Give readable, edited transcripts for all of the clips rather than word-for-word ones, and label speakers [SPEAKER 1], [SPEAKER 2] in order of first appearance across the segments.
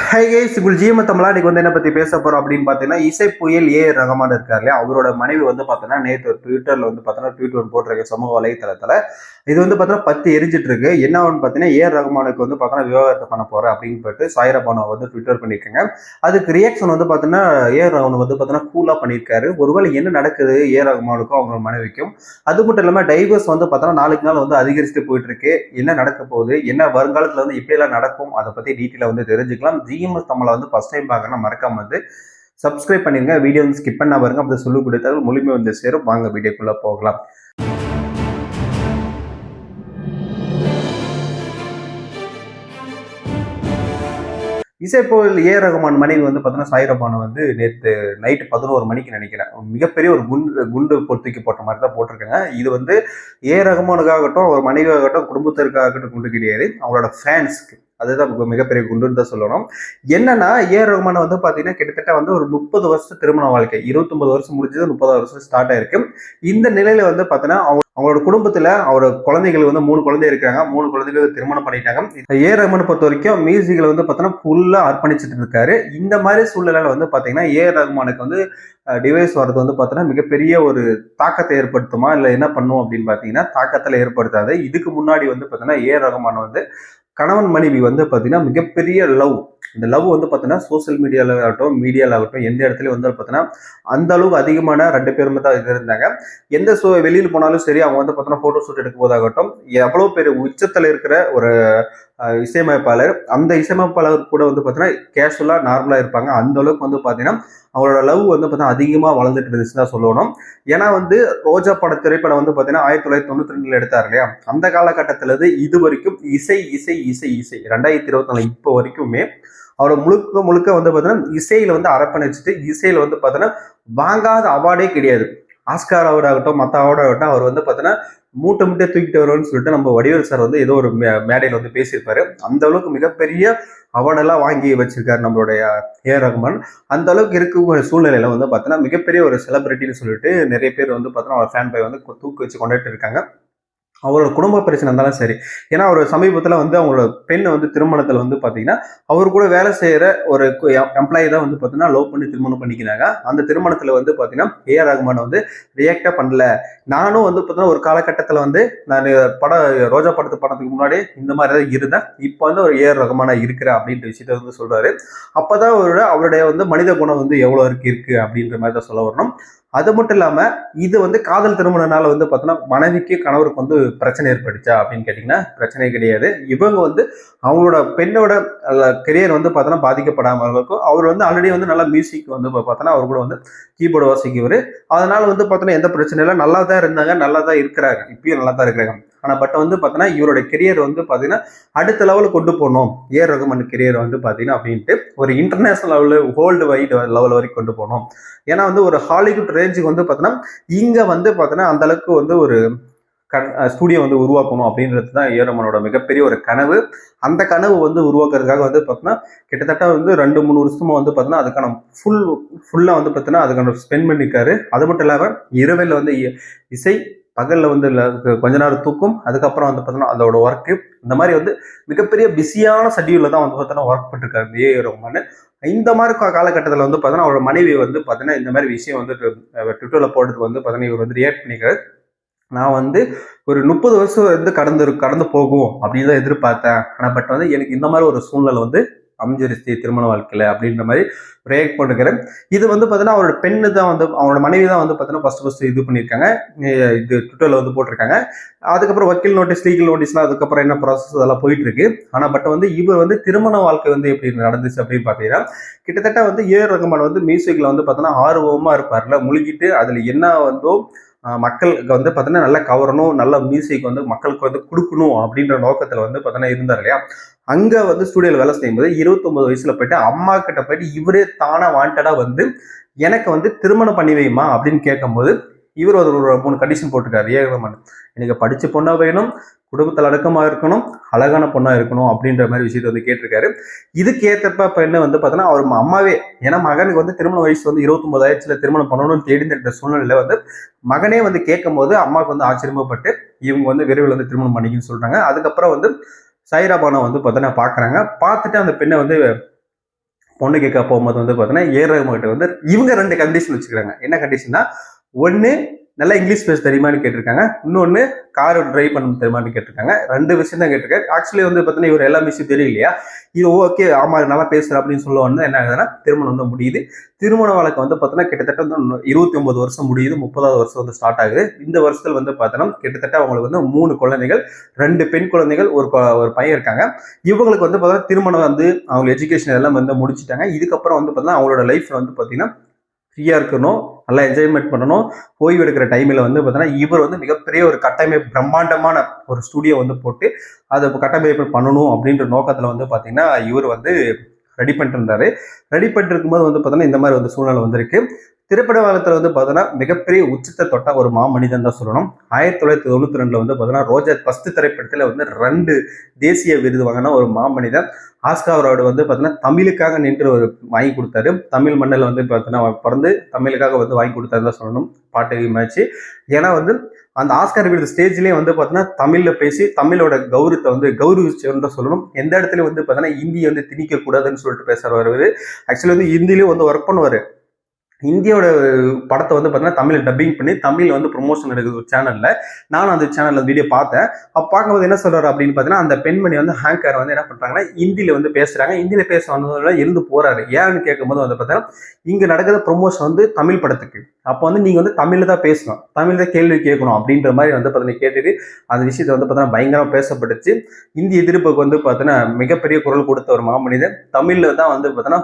[SPEAKER 1] Hi guys, இப்போ GM தமிழா இன்னைக்கு வந்து என்ன பத்தி பேச போறோம் அப்படின்னு பாத்தீங்கன்னா, இசை புயல் ரஹ்மான் இருக்கார் இல்லையா, அவரோட மனைவி வந்து பாத்தீங்கன்னா நேற்று ட்விட்டர்ல வந்து பாத்தீங்கன்னா ட்வீட் ஒன்று போட்டிருக்க சமூக வலைத்தளத்துல. இது வந்து பாத்தீங்கன்னா பத்து எரிஞ்சிட்டு இருக்கு. என்ன ஆகுன்னு பாத்தீங்கன்னா, ரஹ்மானுக்கு வந்து பாத்தீங்கன்னா விவாகரத்து பண்ண போறேன் அப்படின்னு சொல்லிட்டு சாய்ரா பானோ வந்து ட்விட்டர் பண்ணிருக்காங்க. அதுக்கு ரியாக்ஷன் வந்து பாத்தீங்கன்னா ரஹ்மான் வந்து பாத்தீங்கன்னா கூலா பண்ணியிருக்காரு. ஒருவேளை என்ன நடக்குது ரஹ்மானுக்கும் அவங்க மனைவிக்கும்? அது மட்டும் இல்லாம டைவர்ஸ் வந்து பாத்தீங்கன்னா நாளுக்கு நாள் வந்து அதிகரிச்சுட்டு போயிட்டு இருக்கு. என்ன நடக்க போகுது, என்ன வருங்காலத்துல வந்து இப்படி எல்லாம் நடக்கும், அதை பத்தி டீட்டெயிலா வந்து தெரிஞ்சுக்கலாம். ஜிஎம்எஸ் தமிழை வந்து ஃபர்ஸ்ட் டைம் பார்க்கணும், மறக்காம வந்து சப்ஸ்கிரைப் பண்ணிருங்க. வீடியோ வந்து ஸ்கிப் பண்ணா பாருங்க, அப்படி சொல்லி கொடுத்தாலும் முழுமை வந்து சேரும். வாங்க வீடியோக்குள்ள போகலாம். இசைப்போல் ரஹ்மான் மனைவி வந்து பார்த்தீங்கன்னா சாய்ரா பானு வந்து நேற்று நைட்டு 11 மணிக்கு நினைக்கிறேன், மிகப்பெரிய ஒரு குண்டு பொறுத்துக்கி போட்ட மாதிரி தான் போட்டிருக்காங்க. இது வந்து ரஹ்மானுக்காகட்டும், அவர் மனைவியாகட்டும், குடும்பத்திற்காகட்டும் குண்டு கிடையாது, அவங்களோட ஃபேன்ஸ்க்கு அதுதான் மிகப்பெரிய குண்டுன்னு தான் சொல்லணும். என்னன்னா ரஹ்மான் வந்து பாத்தீங்கன்னா கிட்டத்தட்ட வந்து ஒரு 30 வருஷம் திருமண வாழ்க்கை, 29 வருஷம் முடிஞ்சது, 30 வருஷம் ஸ்டார்ட் ஆயிருக்கு. இந்த நிலையில வந்து பாத்தீங்கன்னா அவங்களோட குடும்பத்துல அவரோட குழந்தைகள் வந்து 3 குழந்தை இருக்காங்க. 3 குழந்தைகள் திருமணம் பண்ணிட்டாங்க. ரஹ்மான் பொறுத்த வரைக்கும் மியூசிக்ல வந்து பாத்தீங்கன்னா ஃபுல்லா அர்ப்பணிச்சுட்டு இருக்காரு. இந்த மாதிரி சூழ்நிலையில வந்து பாத்தீங்கன்னா ரஹ்மானுக்கு வந்து டிவைஸ் வர்றது வந்து பாத்தீங்கன்னா மிகப்பெரிய ஒரு தாக்கத்தை ஏற்படுத்துமா, இல்ல என்ன பண்ணும் அப்படின்னு பாத்தீங்கன்னா தாக்கத்துல ஏற்படுத்தாது. இதுக்கு முன்னாடி வந்து பாத்தீங்கன்னா ரஹ்மான் வந்து கணவன் மனைவி வந்து பாத்தீங்கன்னா மிகப்பெரிய லவ். இந்த லவ் வந்து பாத்தீங்கன்னா சோசியல் மீடியால ஆகட்டும், மீடியால ஆகட்டும், எந்த இடத்துலயும் வந்து பாத்தீங்கன்னா அந்த அளவுக்கு அதிகமான 2 பேருமே தான் இருந்தாங்க. எந்த வெளியில போனாலும் சரி, அவங்க வந்து பாத்தீங்கன்னா போட்டோ ஷூட் எடுக்கும் போதாகட்டும், எவ்வளவு பேர் உச்சத்துல இருக்கிற ஒரு இசையமைப்பாளர், அந்த இசையமைப்பாளர் கூட வந்து பாத்தீங்கன்னா கேஷுவலா நார்மலா இருப்பாங்க. அந்த அளவுக்கு வந்து பாத்தீங்கன்னா அவரோட லவ் வந்து பாத்தீங்கன்னா அதிகமா வளர்ந்துட்டு இருந்துச்சுன்னு தான் சொல்லணும். ஏன்னா வந்து ரோஜா திரைப்படம் வந்து பாத்தீங்கன்னா 1992 எடுத்தாரு இல்லையா, அந்த காலகட்டத்துல இருந்து இது வரைக்கும் இசை இசை இசை இசை 2024 இப்போ வரைக்குமே அவரை முழுக்க முழுக்க வந்து பாத்தீங்கன்னா இசையில வந்து அரப்பணிச்சுட்டு, இசையில வந்து பாத்தீங்கன்னா வாங்காத அவார்டே கிடையாது. ஆஸ்கார் அவார்டு ஆகட்டும், மற்ற அவார்டு ஆகட்டும், அவர் வந்து பாத்தீங்கன்னா மூட்டை மூட்டை தூக்கிட்டு வருவான்னு சொல்லிட்டு நம்ம வடிவேல் சார் வந்து ஏதோ ஒரு மேடையில் வந்து பேசியிருப்பாரு. அந்த அளவுக்கு மிகப்பெரிய அவார்டெல்லாம் வாங்கி வச்சிருக்காரு நம்மளுடைய ரஹ்மான். அந்த அளவுக்கு இருக்க சூழ்நிலையில வந்து பாத்தீங்கன்னா மிகப்பெரிய ஒரு செலிபிரிட்டின்னு சொல்லிட்டு நிறைய பேர் வந்து பாத்தீங்கன்னா அவர் ஃபேன் பை வந்து தூக்கி வச்சு கொண்டாடிட்டு இருக்காங்க. அவரோட குடும்ப பிரச்சனை இருந்தாலும் சரி. ஏன்னா அவர் சமீபத்துல வந்து அவங்களோட பெண்ணை வந்து திருமணத்துல வந்து பாத்தீங்கன்னா அவர் கூட வேலை செய்யற ஒரு எம்ப்ளாயி தான் வந்து பாத்தீங்கன்னா லவ் பண்ணி திருமணம் பண்ணிக்கிறாங்க. அந்த திருமணத்துல வந்து பாத்தீங்கன்னா ரஹ்மான் வந்து ரியாக்டா பண்ணல. நானும் வந்து பாத்தீங்கன்னா ஒரு காலகட்டத்துல வந்து நான் ரோஜா படத்துக்கு முன்னாடி இந்த மாதிரி தான் இருந்தேன். இப்போ வந்து ஒரு ரஹ்மானா இருக்கிறேன் அப்படின்ற விஷயத்த வந்து சொல்றாரு. அப்பதான் அவருடைய வந்து மனித குணம் வந்து எவ்வளவு இருக்கு அப்படின்ற மாதிரி தான் சொல்ல வரணும். அது மட்டும் இல்லாம இது வந்து காதல் திருமணனால வந்து பாத்தீங்கன்னா மனைவிக்கு கணவருக்கு வந்து பிரச்சனை ஏற்பட்டுச்சா அப்படின்னு கேட்டீங்கன்னா பிரச்சனை கிடையாது. இவங்க வந்து அவங்களோட பெண்ணோட கெரியர் வந்து பார்த்தோன்னா பாதிக்கப்படாம இருக்கும். அவர் வந்து ஆல்ரெடி வந்து நல்லா மியூசிக் வந்து பார்த்தோன்னா அவர் கூட வந்து கீபோர்டு வாசிக்கவர். அதனால வந்து பார்த்தோன்னா எந்த பிரச்சனையும் இல்லை, நல்லா தான் இருந்தாங்க, நல்லா தான் இருக்கிறாங்க, இப்பயும் நல்லா தான் இருக்கிறாங்க. ஆனால் பட் வந்து பார்த்தீங்கன்னா இவரோட கெரியர் வந்து பார்த்தீங்கன்னா அடுத்த லெவலில் கொண்டு போகணும், ரஹ்மான் கெரியர் வந்து பார்த்தீங்கன்னா அப்படின்ட்டு ஒரு இன்டர்நேஷனல் லெவலில் வேர்ல்டு வைடு லெவல் வரைக்கும் கொண்டு போகணும். ஏன்னா வந்து ஒரு ஹாலிவுட் ரேஞ்சுக்கு வந்து பார்த்தீங்கன்னா இங்கே வந்து பார்த்தீங்கன்னா அந்த அளவுக்கு வந்து ஒரு ஸ்டூடியோ வந்து உருவாக்கணும் அப்படின்றது தான் ரஹ்மானோட மிகப்பெரிய ஒரு கனவு. அந்த கனவு வந்து உருவாக்குறதுக்காக வந்து பார்த்தீங்கன்னா கிட்டத்தட்ட வந்து 2-3 வருஷமா வந்து பார்த்தீங்கன்னா அதுக்கான ஃபுல்லாக வந்து பார்த்தீங்கன்னா அதுக்கான ஸ்பெண்ட் பண்ணியிருக்காரு. அது மட்டும் இல்லாமல் இரவில் வந்து இசை, பகல்ல வந்து கொஞ்ச நேரம் தூக்கம், அதுக்கப்புறம் வந்து பார்த்தீங்கன்னா அதோட ஒர்க்கு, இந்த மாதிரி வந்து மிகப்பெரிய பிஸியான ஷெட்யூல்ல தான் வந்து பார்த்தீங்கன்னா ஒர்க் பண்ணிருக்காரு ரஹ்மான். இந்த மாதிரி காலகட்டத்தில் வந்து பார்த்தீங்கன்னா அவரோட மனைவி வந்து பார்த்தீங்கன்னா இந்த மாதிரி விஷயம் வந்து ட்விட்டர்ல போடுறதுக்கு வந்து பார்த்தீங்கன்னா இவர் வந்து ரியாக்ட் பண்ணிக்கிறாரு. நான் வந்து ஒரு 30 வருஷம் வந்து கடந்து போகும் அப்படின்னு தான் எதிர்பார்த்தேன். ஆனால் பட் வந்து எனக்கு இந்த மாதிரி ஒரு சூழ்நிலை வந்து அமைஞ்சிருச்சு திருமண வாழ்க்கையில அப்படின்ற மாதிரி ரியாக்ட் பண்ணிருக்கிறேன். இது வந்து பார்த்தீங்கன்னா அவரோட பெண்ணு தான் வந்து அவங்களோட மனைவி தான் வந்து பார்த்தீங்கன்னா ஃபர்ஸ்ட் இது பண்ணியிருக்காங்க, இது ட்விட்டர்ல வந்து போட்டிருக்காங்க. அதுக்கப்புறம் வக்கீல் நோட்டீஸ், லீகல் நோட்டீஸ்லாம் அதுக்கப்புறம் என்ன ப்ராசஸ் அதெல்லாம் போயிட்டு இருக்கு. ஆனால் பட் வந்து இவர் வந்து திருமண வாழ்க்கை வந்து எப்படி நடந்துச்சு அப்படின்னு பார்த்தீங்கன்னா கிட்டத்தட்ட வந்து ரஹ்மான் வந்து மியூசிக்ல வந்து பார்த்தீங்கன்னா ஆர்வமா இருப்பார்ல, முழுகிட்டு அதுல என்ன வந்தோ மக்களுக்கு வந்து பார்த்தீங்கன்னா நல்லா கவரணும், நல்ல மியூசிக் வந்து மக்களுக்கு வந்து கொடுக்கணும் அப்படின்ற நோக்கத்தில் வந்து பார்த்தீங்கன்னா இருந்தார் இல்லையா. அங்கே வந்து ஸ்டூடியோவில் வேலை செய்யும்போது 29 வயசுல போயிட்டு அம்மா கிட்ட போயிட்டு இவரே தானா வாண்டடா வந்து எனக்கு வந்து திருமணம் பண்ணி வைமா அப்படின்னு கேட்கும்போது இவர் ஒரு 3 கண்டிஷன் போட்டிருக்காரு ரஹ்மான். எனக்கு படிச்ச பொண்ணா வேணும், குடும்பத்தில் அடக்கமா இருக்கணும், அழகான பொண்ணா இருக்கணும் அப்படின்ற மாதிரி விஷயத்த வந்து கேட்டிருக்காரு. இதுக்கு ஏற்றப்ப பெண்ணு வந்து பார்த்தோன்னா அவர் அம்மாவே, ஏன்னா மகனுக்கு வந்து திருமண வயசு வந்து 29 ஆயிடுச்சுல, திருமணம் பண்ணணும்னு தேடிந்த சூழ்நிலையில வந்து மகனே வந்து கேட்கும் போது அம்மாவுக்கு வந்து ஆச்சரியப்பட்டு இவங்க வந்து விரைவில் வந்து திருமணம் பண்ணிக்கன்னு சொல்றாங்க. அதுக்கப்புறம் வந்து சாய்ரா பானோ வந்து பார்த்தோன்னா பார்க்குறாங்க. பார்த்துட்டு அந்த பெண்ணை வந்து பொண்ணு கேட்க போகும்போது வந்து பார்த்தீங்கன்னா ஏஆர் ரஹ்மான் கிட்ட வந்து இவங்க 2 கண்டிஷன் வச்சுக்கிறாங்க. என்ன கண்டிஷன்னா, ஒண்ணு நல்லா இங்கிலீஷ் பேச தெரியுமான்னு கேட்டிருக்காங்க. இன்னொன்னு கார் டிரைவ் பண்ண தெரியுமான்னு கேட்டிருக்காங்க. 2 விஷயம் தான் கேட்டிருக்காரு. ஆக்சுவலி வந்து பார்த்தீங்கன்னா இவர் எல்லா விஷயம் தெரியும் இல்லையா? இது ஓகே, ஆமா நல்லா பேசுற அப்படின்னு சொல்ல வந்து என்ன ஆகுதுன்னா திருமணம் வந்து முடியுது. திருமண வழக்கு வந்து பார்த்தீங்கன்னா கிட்டத்தட்ட வந்து 29 வருஷம் முடியுது. 30வது வருஷம் வந்து ஸ்டார்ட் ஆகுது. இந்த வருஷத்துல வந்து பார்த்தீங்கன்னா கிட்டத்தட்ட அவங்களுக்கு வந்து 3 குழந்தைகள், 2 பெண் குழந்தைகள், ஒரு பையன் இருக்காங்க. இவங்களுக்கு வந்து பார்த்தீங்கன்னா திருமணம் வந்து அவங்க எஜுகேஷன் எல்லாம் வந்து முடிச்சுட்டாங்க. இதுக்கப்புறம் வந்து பார்த்தீங்கன்னா அவங்களோட லைஃப்ல வந்து பார்த்தீங்கன்னா ஃப்ரீயா இருக்கணும், நல்லா என்ஜாய்மெண்ட் பண்ணணும். ஓய்வு எடுக்கிற டைம்ல வந்து பார்த்தீங்கன்னா இவர் வந்து மிகப்பெரிய ஒரு கட்டமைப்பு, பிரம்மாண்டமான ஒரு ஸ்டுடியோ வந்து போட்டு அதை கட்டமைப்பு பண்ணணும் அப்படின்ற நோக்கத்துல வந்து பார்த்தீங்கன்னா இவர் வந்து ரெடி பண்ணிட்டு இருந்தாரு. ரெடி பண்ணிட்டு இருக்கும்போது வந்து பார்த்தீங்கன்னா இந்த மாதிரி வந்து சூழ்நிலை வந்திருக்கு. திரைப்பட காலத்துல வந்து பார்த்தீங்கன்னா மிகப்பெரிய உச்சத்தை தொட்ட ஒரு மாமனிதன் தான் சொல்லணும். 1992 வந்து பார்த்தீங்கன்னா ரோஜா ஃபர்ஸ்ட் திரைப்படத்துல வந்து 2 தேசிய விருது வாங்கின ஒரு மாமனிதன். ஆஸ்கார் அவார்டு வந்து பார்த்தீங்கன்னா தமிழுக்காக நின்று ஒரு வாங்கி கொடுத்தாரு. தமிழ் மண்ணில் வந்து பார்த்தீங்கன்னா பிறந்து தமிழுக்காக வந்து வாங்கி கொடுத்தாரு தான் சொல்லணும். பாட்டு மேட்ச். ஏன்னா வந்து அந்த ஆஸ்கார் விருது ஸ்டேஜ்லேயே வந்து பார்த்தீங்கன்னா தமிழ்ல பேசி தமிழோட கௌரவத்தை வந்து கௌரவிச்சவர்னு தான் சொல்லணும். எந்த இடத்துல வந்து பார்த்தீங்கன்னா ஹிந்தி வந்து திணிக்க கூடாதுன்னு சொல்லிட்டு பேசுறவர். ஆக்சுவலி வந்து ஹிந்திலையும் வந்து ஒர்க் பண்ணுவார். இந்தியோட படத்தை வந்து பார்த்தீங்கன்னா தமிழ் டப்பிங் பண்ணி தமிழ் வந்து ப்ரொமோஷன் எடுக்குது ஒரு சேனல்ல. நானும் அந்த சேனல்ல வீடியோ பார்த்தேன். அப்போ பார்க்கும்போது என்ன சொல்றாரு அப்படின்னு பார்த்தீங்கன்னா அந்த பெண்மணி வந்து ஹேங்கர் வந்து என்ன பண்றாங்கன்னா ஹிந்தியில வந்து பேசுறாங்க. ஹிந்தியில பேச வந்ததுல இருந்து போறாரு. ஏன்னு கேட்கும்போது வந்து பார்த்தீங்கன்னா இங்க நடக்கிற ப்ரொமோஷன் வந்து தமிழ் படத்துக்கு. அப்போ வந்து நீங்க வந்து தமிழ்ல தான் பேசணும், தமிழ் தான் கேள்வி கேட்கணும் அப்படின்ற மாதிரி வந்து பார்த்தீங்கன்னா கேட்டுட்டு அந்த விஷயத்தை வந்து பார்த்தீங்கன்னா பயங்கரமா பேசப்பட்டுச்சு. இந்தி எதிர்ப்புக்கு வந்து பார்த்தீங்கன்னா மிகப்பெரிய குரல் கொடுத்த ஒரு மாமனிதன். தமிழ்ல தான் வந்து பார்த்தீங்கன்னா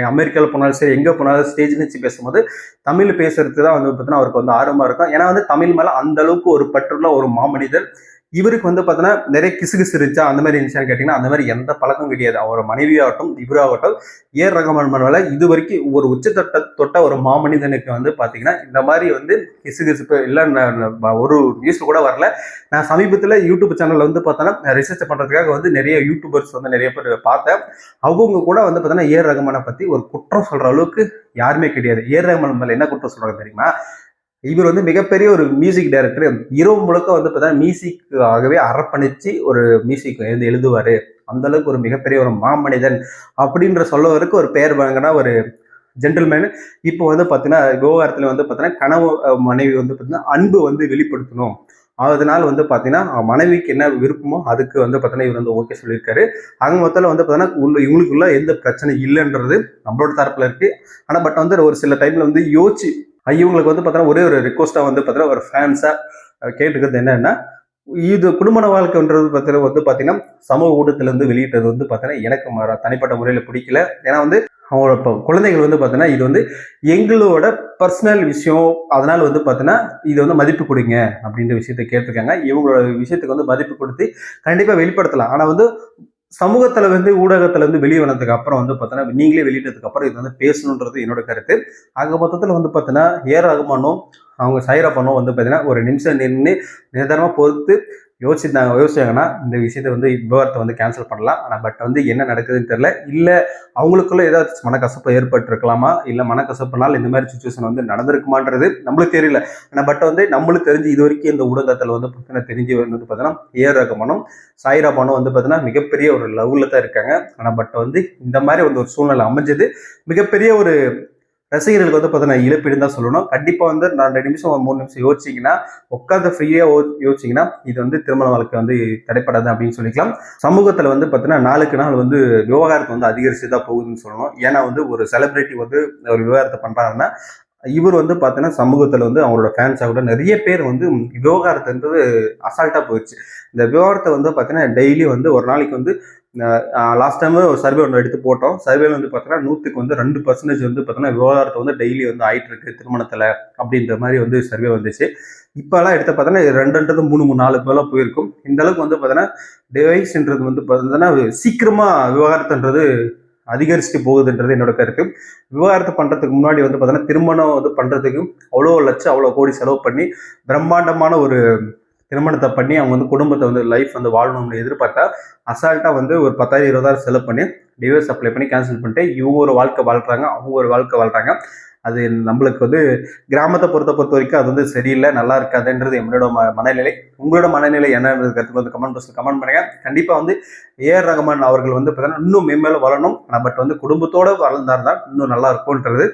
[SPEAKER 1] அமெரிக்காவில் போனாலும் சரி, எங்கே போனாலும் ஸ்டேஜ் நிச்சு பேசும்போது தமிழ் பேசுறது தான் வந்து பார்த்தீங்கன்னா அவருக்கு வந்து ஆர்வமா இருக்கும். ஏன்னா வந்து தமிழ் மேல அந்த அளவுக்கு ஒரு பற்றுள்ள ஒரு மாமனிதர். இவருக்கு வந்து பார்த்தீங்கன்னா நிறைய கிசுகிசு இருந்துச்சா அந்த மாதிரி இருந்துச்சான்னு கேட்டீங்கன்னா அந்த மாதிரி எந்த பழக்கம் கிடையாது. அவர் மனைவியாகட்டும் இவராகட்டும் ஏஆர் ரஹ்மான் மேல இது வரைக்கும் ஒரு தொட்ட ஒரு மாமனிதனுக்கு வந்து பார்த்தீங்கன்னா இந்த மாதிரி வந்து கிசுகிசுப்பு இல்லை, ஒரு நியூஸ்ல கூட வரல. நான் சமீபத்தில் யூடியூப் சேனல்ல வந்து பார்த்தோன்னா ரிசர்ச் பண்றதுக்காக வந்து நிறைய யூடியூபர்ஸ் வந்து நிறைய பேர் பார்த்தேன். அவங்க கூட வந்து பார்த்தீங்கன்னா ஏஆர் ரஹ்மானை பத்தி ஒரு குற்றம் சொல்ற அளவுக்கு யாருமே கிடையாது. ஏஆர் ரஹ்மான் மேல என்ன குற்றம் சொல்றாங்க தெரியுமா? இவர் வந்து மிகப்பெரிய ஒரு மியூசிக் டைரக்டர். இரவு முழுக்க வந்து பார்த்தீங்கன்னா மியூசிக்காகவே அர்ப்பணிச்சு ஒரு மியூசிக் எழுதுவாரு. அந்த அளவுக்கு ஒரு மிகப்பெரிய ஒரு மாமனிதன் அப்படின்ற சொல்லவருக்கு ஒரு பெயர் வாங்கினா ஒரு ஜென்டில்மேன். இப்போ வந்து பார்த்தீங்கன்னா விவகாரத்துல வந்து பார்த்தீங்கன்னா கனவு மனைவி வந்து பார்த்தீங்கன்னா அன்பு வந்து வெளிப்படுத்தணும். அதனால வந்து பார்த்தீங்கன்னா மனைவிக்கு என்ன விருப்பமோ அதுக்கு வந்து பார்த்தீங்கன்னா இவர் வந்து ஓகே சொல்லியிருக்காரு. அங்க மொத்தத்தில் வந்து பார்த்தீங்கன்னா இவங்களுக்குள்ள எந்த பிரச்சனை இல்லைன்றது நம்மளோட தரப்புல இருக்கு. ஆனா பட் வந்து ஒரு சில டைம்ல வந்து யோசிச்சு இவங்களுக்கு வந்து பார்த்தீங்கன்னா ஒரே ஒரு ரிக்வஸ்டா வந்து பார்த்தீங்கன்னா ஒரு ஃபேன்ஸா கேட்டுக்கிறது என்னன்னா, இது குடும்ப வாழ்க்கைன்றது பார்த்தீங்கன்னா சமூக ஊடகத்துல இருந்து வெளியிட்டது வந்து பார்த்தீங்கன்னா எனக்கு தனிப்பட்ட முறையில் பிடிக்கல. ஏன்னா வந்து அவங்களோட குழந்தைகள் வந்து பார்த்தீங்கன்னா இது வந்து எங்களோட பர்சனல் விஷயம், அதனால வந்து பார்த்தீங்கன்னா இது வந்து மதிப்பு கொடுங்க அப்படின்ற விஷயத்த கேட்டிருக்காங்க. இவங்களோட விஷயத்துக்கு வந்து மதிப்பு கொடுத்து கண்டிப்பா வெளிப்படுத்தலாம். ஆனா வந்து சமூகத்துல வந்து ஊடகத்துல இருந்து வெளியே வந்ததுக்கு அப்புறம் வந்து பார்த்தீங்கன்னா நீங்களே வெளியிட்டதுக்கு அப்புறம் இது வந்து பேசணுன்றது என்னோட கருத்து. ஆக மொத்தத்தில் வந்து பார்த்தீங்கன்னா ஏஆர் ரஹ்மானும் அவங்க சாய்ரப்பனும் வந்து பார்த்தீங்கன்னா ஒரு நிமிஷம் நின்று நிதானமா பொறுத்து யோசிச்சாங்கன்னா இந்த விஷயத்த வந்து விவகாரத்தை வந்து கேன்சல் பண்ணலாம். ஆனால் பட் வந்து என்ன நடக்குதுன்னு தெரியல. இல்லை அவங்களுக்குள்ள ஏதாச்சும் மனக்கசப்பு ஏற்பட்டு இருக்கலாமா, இல்லை மனக்கசப்புனால இந்த மாதிரி சுச்சுவேஷன் வந்து நடந்திருக்குமான்றது நம்மளுக்கு தெரியல. ஆனால் பட் வந்து நம்மளுக்கு தெரிஞ்சு இது வரைக்கும் இந்த ஊடகத்தில் வந்து பார்த்தீங்கன்னா தெரிஞ்சு வந்து பார்த்தீங்கன்னா ஏஆர் ரஹ்மானும் சாய்ரப்பனும் வந்து பார்த்தீங்கன்னா மிகப்பெரிய ஒரு லவ்ல தான் இருக்காங்க. ஆனால் பட் வந்து இந்த மாதிரி வந்து ஒரு சூழ்நிலை அமைஞ்சது மிகப்பெரிய ஒரு ரசிகர்களுக்கு வந்து பார்த்தீங்கன்னா இழப்பீடுன்னு தான் சொல்லணும். கண்டிப்பா வந்து நான் 2 நிமிஷம் 3 நிமிஷம் யோசிச்சிங்கன்னா உட்காந்து ஃப்ரீயா யோசிச்சிங்கன்னா இது வந்து திருமண வாழ்க்கை வந்து தடைப்படாது அப்படின்னு சொல்லிக்கலாம். சமூகத்துல வந்து பார்த்தீங்கன்னா நாளுக்கு நாள் வந்து விவகாரத்தை வந்து அதிகரிச்சு தான் போகுதுன்னு சொல்லணும். ஏன்னா வந்து ஒரு செலிபிரிட்டி வந்து ஒரு விவகாரத்தை பண்றாங்கன்னா இவர் வந்து பார்த்தீங்கன்னா சமூகத்துல வந்து அவங்களோட ஃபேன்ஸாக கூட நிறைய பேர் வந்து விவகாரத்துன்றது அசால்ட்டா போயிடுச்சு. இந்த விவகாரத்தை வந்து பார்த்தீங்கன்னா டெய்லி வந்து ஒரு நாளைக்கு வந்து லாஸ்ட் டைம் ஒரு சர்வே ஒன்று எடுத்து போட்டோம். சர்வேல வந்து பார்த்தீங்கன்னா 100க்கு வந்து 2% வந்து பார்த்தீங்கன்னா விவகாரத்தை வந்து டெய்லி வந்து ஆயிட்டு இருக்கு திருமணத்துல அப்படின்ற மாதிரி வந்து சர்வே வந்துச்சு. இப்பெல்லாம் எடுத்து பார்த்தோன்னா 2 3 4 பேர்லாம் போயிருக்கும். இந்த அளவுக்கு வந்து பார்த்தீங்கன்னா டிவைஸ்ன்றது வந்து பார்த்தீங்கன்னா சீக்கிரமா விவகாரத்துன்றது அதிகரிச்சுட்டு போகுதுன்றது என்னோட கருத்து. விவகாரத்தை பண்றதுக்கு முன்னாடி வந்து பார்த்தீங்கன்னா திருமணம் வந்து பண்றதுக்கு அவ்வளோ லட்சம் அவ்வளோ கோடி செலவு பண்ணி பிரம்மாண்டமான ஒரு திருமணத்தை பண்ணி அவங்க வந்து குடும்பத்தை வந்து லைஃப் வந்து வாழணும்னு எதிர்பார்த்தா அசால்ட்டா வந்து ஒரு 10,000 20,000 செலவு பண்ணி டிவைஸ் அப்ளை பண்ணி கேன்சல் பண்ணிட்டு இவங்க ஒரு வாழ்க்கை வாழ்றாங்க, அவங்க ஒரு வாழ்க்கை வாழ்றாங்க. அது நம்மளுக்கு வந்து கிராமத்தை பொறுத்த வரைக்கும் அது வந்து சரியில்லை, நல்லா இருக்காதுன்றது என்னோட மனநிலை. உங்களோட மனநிலை என்னன்றது கருத்துக்கு வந்து கமெண்ட் பாக்ஸில் கமெண்ட் பண்ணுங்க. கண்டிப்பா வந்து ஏஆர் ரஹ்மான் அவர்கள் வந்து பார்த்தீங்கன்னா இன்னும் மேன்மேலும் வளரணும். பட் வந்து குடும்பத்தோட வளர்ந்தாருன்னா இன்னும் நல்லா இருக்கும்ன்றது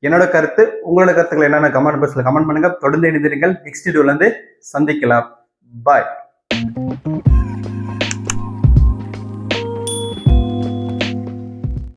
[SPEAKER 1] என்னோட கருத்து. உங்களோட கருத்துக்கள் என்னென்ன கமெண்ட் பாக்ஸில் கமெண்ட் பண்ணுங்க. தொடர்ந்து இணைந்திருங்கள். நெக்ஸ்ட் வீடியோல இருந்து சந்திக்கலாம். பாய்.